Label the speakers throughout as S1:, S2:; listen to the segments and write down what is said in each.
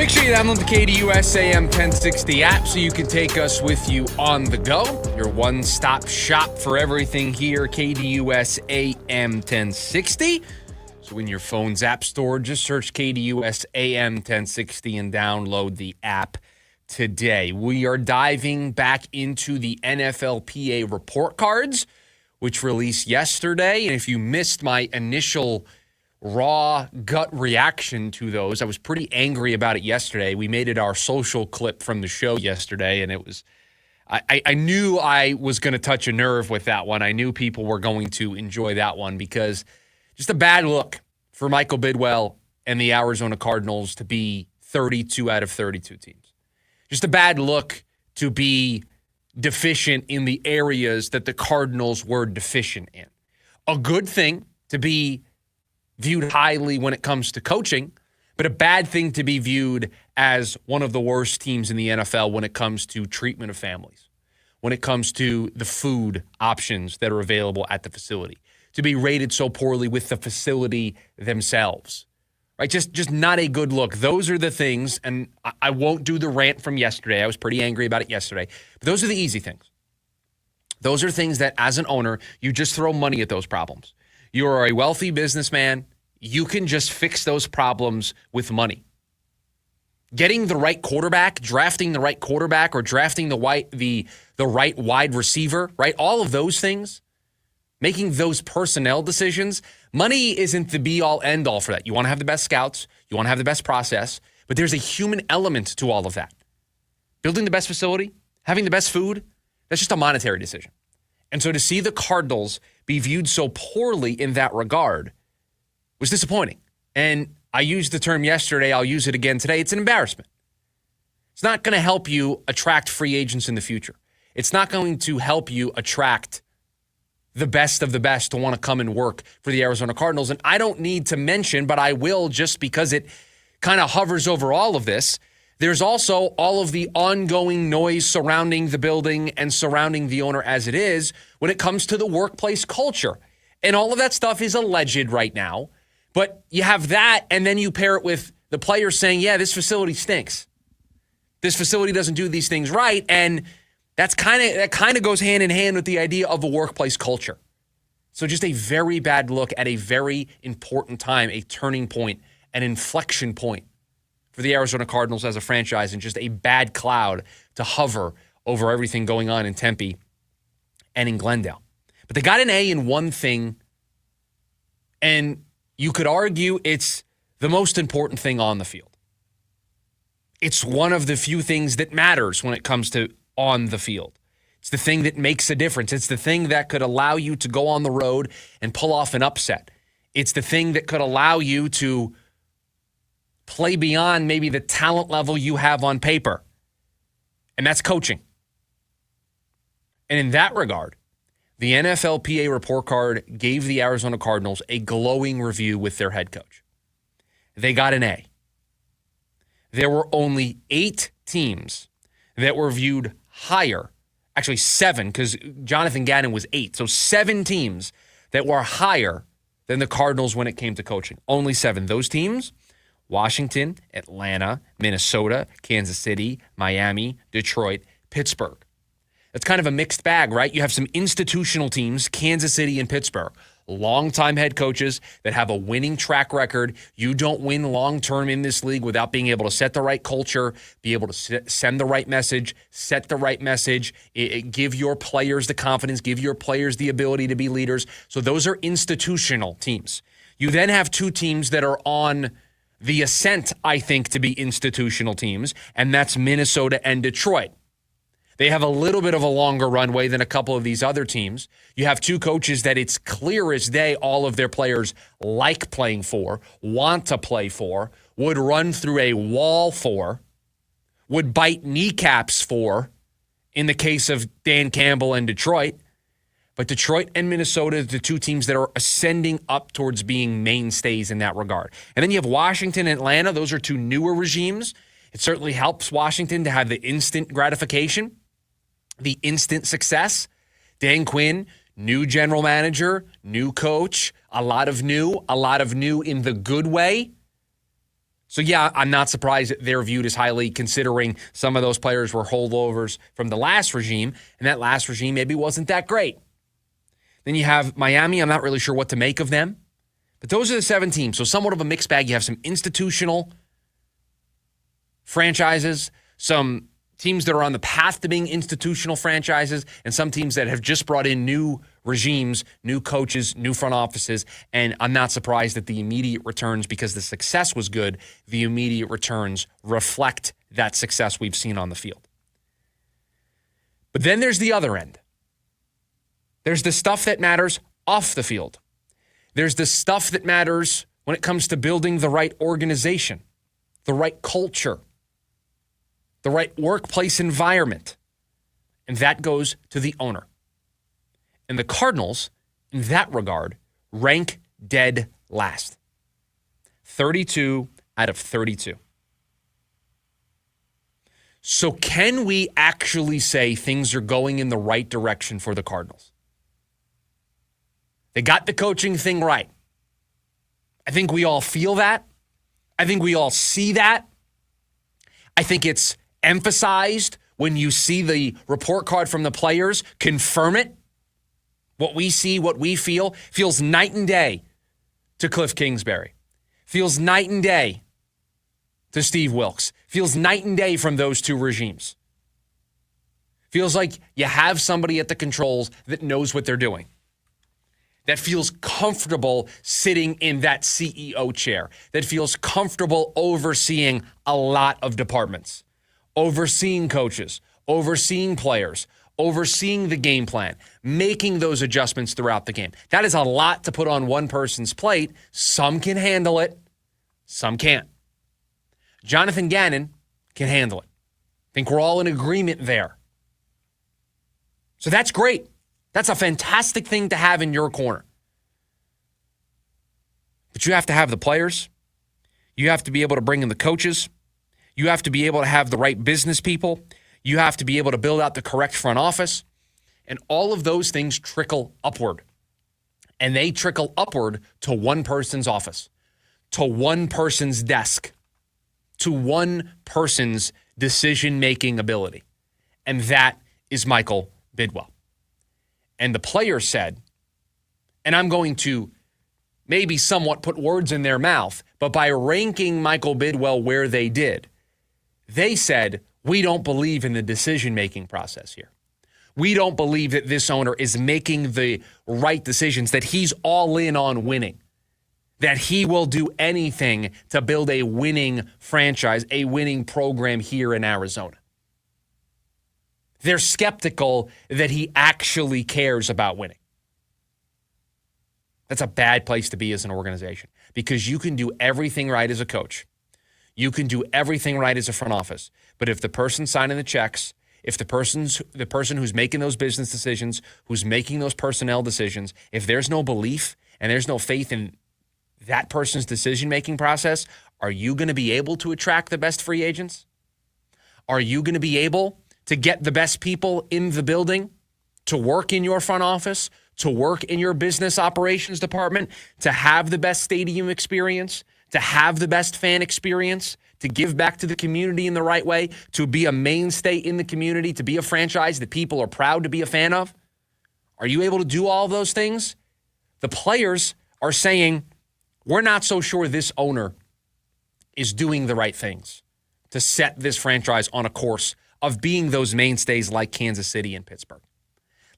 S1: Make sure you download the KDUS AM 1060 app so you can take us with you on the go. Your one-stop shop for everything here, KDUS AM 1060. So in your phone's app store, just search KDUS AM 1060 and download the app today. We are diving back into the NFLPA report cards, which released yesterday. And if you missed my initial raw gut reaction to those, I was pretty angry about it yesterday. We made it our social clip from the show yesterday, and it was I knew I was going to touch a nerve with that one. I knew people were going to enjoy that one because just a bad look for Michael Bidwell and the Arizona Cardinals to be 32 out of 32 teams. Just a bad look to be deficient in the areas that the Cardinals were deficient in. A good thing to be viewed highly when it comes to coaching, but a bad thing to be viewed as one of the worst teams in the NFL when it comes to treatment of families, when it comes to the food options that are available at the facility, to be rated so poorly with the facility themselves, right? Just not a good look. Those are the things, and I won't do the rant from yesterday. I was pretty angry about it yesterday, but those are the easy things. Those are things that as an owner, you just throw money at those problems. You are a wealthy businessman. You can just fix those problems with money. Getting the right quarterback, drafting the right quarterback, or drafting the right wide receiver, right? All of those things, making those personnel decisions, money isn't the be-all, end-all for that. You want to have the best scouts. You want to have the best process. But there's a human element to all of that. Building the best facility, having the best food, that's just a monetary decision. And so to see the Cardinals be viewed so poorly in that regard was disappointing. And I used the term yesterday. I'll use it again today. It's an embarrassment. It's not going to help you attract free agents in the future. It's not going to help you attract the best of the best to want to come and work for the Arizona Cardinals. And I don't need to mention, but I will just because it kind of hovers over all of this. There's also all of the ongoing noise surrounding the building and surrounding the owner as it is when it comes to the workplace culture. And all of that stuff is alleged right now. But you have that, and then you pair it with the players saying, yeah, this facility stinks. This facility doesn't do these things right. And that kind of goes hand in hand with the idea of a workplace culture. So just a very bad look at a very important time, a turning point, an inflection point for the Arizona Cardinals as a franchise, and just a bad cloud to hover over everything going on in Tempe and in Glendale. But they got an A in one thing, and you could argue it's the most important thing on the field. It's one of the few things that matters when it comes to on the field. It's the thing that makes a difference. It's the thing that could allow you to go on the road and pull off an upset. It's the thing that could allow you to play beyond maybe the talent level you have on paper. And that's coaching. And in that regard, the NFLPA report card gave the Arizona Cardinals a glowing review with their head coach. They got an A. There were only 8 teams that were viewed higher. Actually, 7, because Jonathan Gannon was 8. So 7 teams that were higher than the Cardinals when it came to coaching. Only 7. Those teams: Washington, Atlanta, Minnesota, Kansas City, Miami, Detroit, Pittsburgh. That's kind of a mixed bag, right? You have some institutional teams, Kansas City and Pittsburgh, longtime head coaches that have a winning track record. You don't win long-term in this league without being able to set the right culture, be able to send the right message, set the right message, give your players the confidence, give your players the ability to be leaders. So those are institutional teams. You then have 2 teams that are on the ascent, I think, to be institutional teams, and that's Minnesota and Detroit. They have a little bit of a longer runway than a couple of these other teams. You have 2 coaches that it's clear as day all of their players like playing for, want to play for, would run through a wall for, would bite kneecaps for, in the case of Dan Campbell and Detroit. But Detroit and Minnesota are the 2 teams that are ascending up towards being mainstays in that regard. And then you have Washington and Atlanta. Those are 2 newer regimes. It certainly helps Washington to have the instant gratification, the instant success. Dan Quinn, new general manager, new coach, a lot of new in the good way. So, yeah, I'm not surprised that they're viewed as highly, considering some of those players were holdovers from the last regime, and that last regime maybe wasn't that great. Then you have Miami. I'm not really sure what to make of them. But those are the 7 teams, so somewhat of a mixed bag. You have some institutional franchises, some teams that are on the path to being institutional franchises, and some teams that have just brought in new regimes, new coaches, new front offices. And I'm not surprised that the immediate returns, because the success was good, the immediate returns reflect that success we've seen on the field. But then there's the other end. There's the stuff that matters off the field. There's the stuff that matters when it comes to building the right organization, the right culture, the right workplace environment. And that goes to the owner. And the Cardinals, in that regard, rank dead last. 32 out of 32. So can we actually say things are going in the right direction for the Cardinals? They got the coaching thing right. I think we all feel that. I think we all see that. I think it's emphasized when you see the report card from the players confirm it. What we see, what we feel, feels night and day to Cliff Kingsbury. Feels night and day to Steve Wilkes. Feels night and day from those two regimes. Feels like you have somebody at the controls that knows what they're doing, that feels comfortable sitting in that CEO chair, that feels comfortable overseeing a lot of departments, overseeing coaches, overseeing players, overseeing the game plan, making those adjustments throughout the game. That is a lot to put on one person's plate. Some can handle it, some can't. Jonathan Gannon can handle it. I think we're all in agreement there. So that's great. That's a fantastic thing to have in your corner. But you have to have the players. You have to be able to bring in the coaches. You have to be able to have the right business people. You have to be able to build out the correct front office. And all of those things trickle upward. And they trickle upward to one person's office, to one person's desk, to one person's decision-making ability. And that is Michael Bidwell. And the player said, and I'm going to maybe somewhat put words in their mouth, but by ranking Michael Bidwell where they did, they said, we don't believe in the decision-making process here. We don't believe that this owner is making the right decisions, that he's all in on winning, that he will do anything to build a winning franchise, a winning program here in Arizona. They're skeptical that he actually cares about winning. That's a bad place to be as an organization, because you can do everything right as a coach. You can do everything right as a front office. But if the person signing the checks, if the person who's making those business decisions, who's making those personnel decisions, if there's no belief and there's no faith in that person's decision-making process, are you going to be able to attract the best free agents? Are you going to be able to get the best people in the building to work in your front office, to work in your business operations department, to have the best stadium experience, to have the best fan experience, to give back to the community in the right way, to be a mainstay in the community, to be a franchise that people are proud to be a fan of? Are you able to do all of those things? The players are saying, we're not so sure this owner is doing the right things to set this franchise on a course of being those mainstays like Kansas City and Pittsburgh,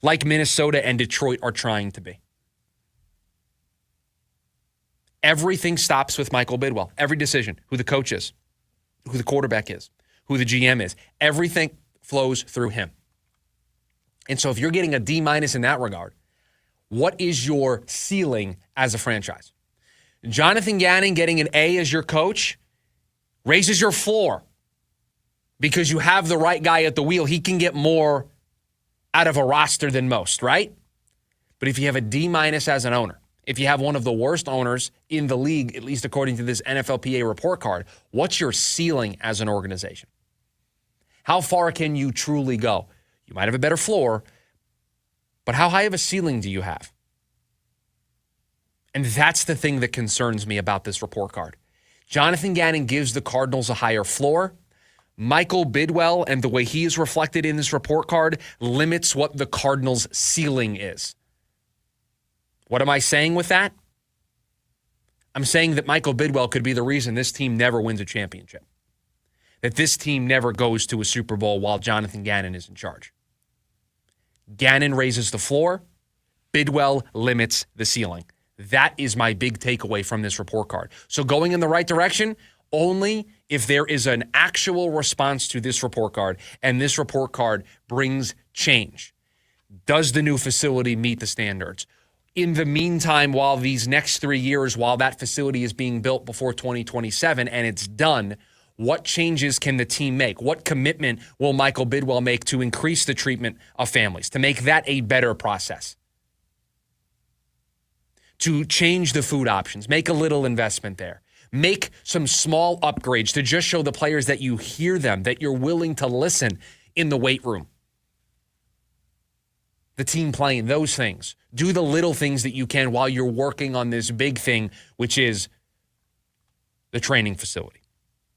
S1: like Minnesota and Detroit are trying to be. Everything stops with Michael Bidwell. Every decision, who the coach is, who the quarterback is, who the GM is, everything flows through him. And so if you're getting a D- in that regard, what is your ceiling as a franchise? Jonathan Gannon getting an A as your coach raises your floor, because you have the right guy at the wheel. He can get more out of a roster than most, right? But if you have a D- as an owner, if you have one of the worst owners in the league, at least according to this NFLPA report card, what's your ceiling as an organization? How far can you truly go? You might have a better floor, but how high of a ceiling do you have? And that's the thing that concerns me about this report card. Jonathan Gannon gives the Cardinals a higher floor. Michael Bidwell and the way he is reflected in this report card limits what the Cardinals' ceiling is. What am I saying with that? I'm saying that Michael Bidwell could be the reason this team never wins a championship. That this team never goes to a Super Bowl while Jonathan Gannon is in charge. Gannon raises the floor. Bidwell limits the ceiling. That is my big takeaway from this report card. So going in the right direction, only if there is an actual response to this report card, and this report card brings change. Does the new facility meet the standards? In the meantime, while these next 3 years, while that facility is being built before 2027 and it's done, what changes can the team make? What commitment will Michael Bidwell make to increase the treatment of families, to make that a better process? To change the food options, make a little investment there. Make some small upgrades to just show the players that you hear them, that you're willing to listen in the weight room. The team playing, those things. Do the little things that you can while you're working on this big thing, which is the training facility.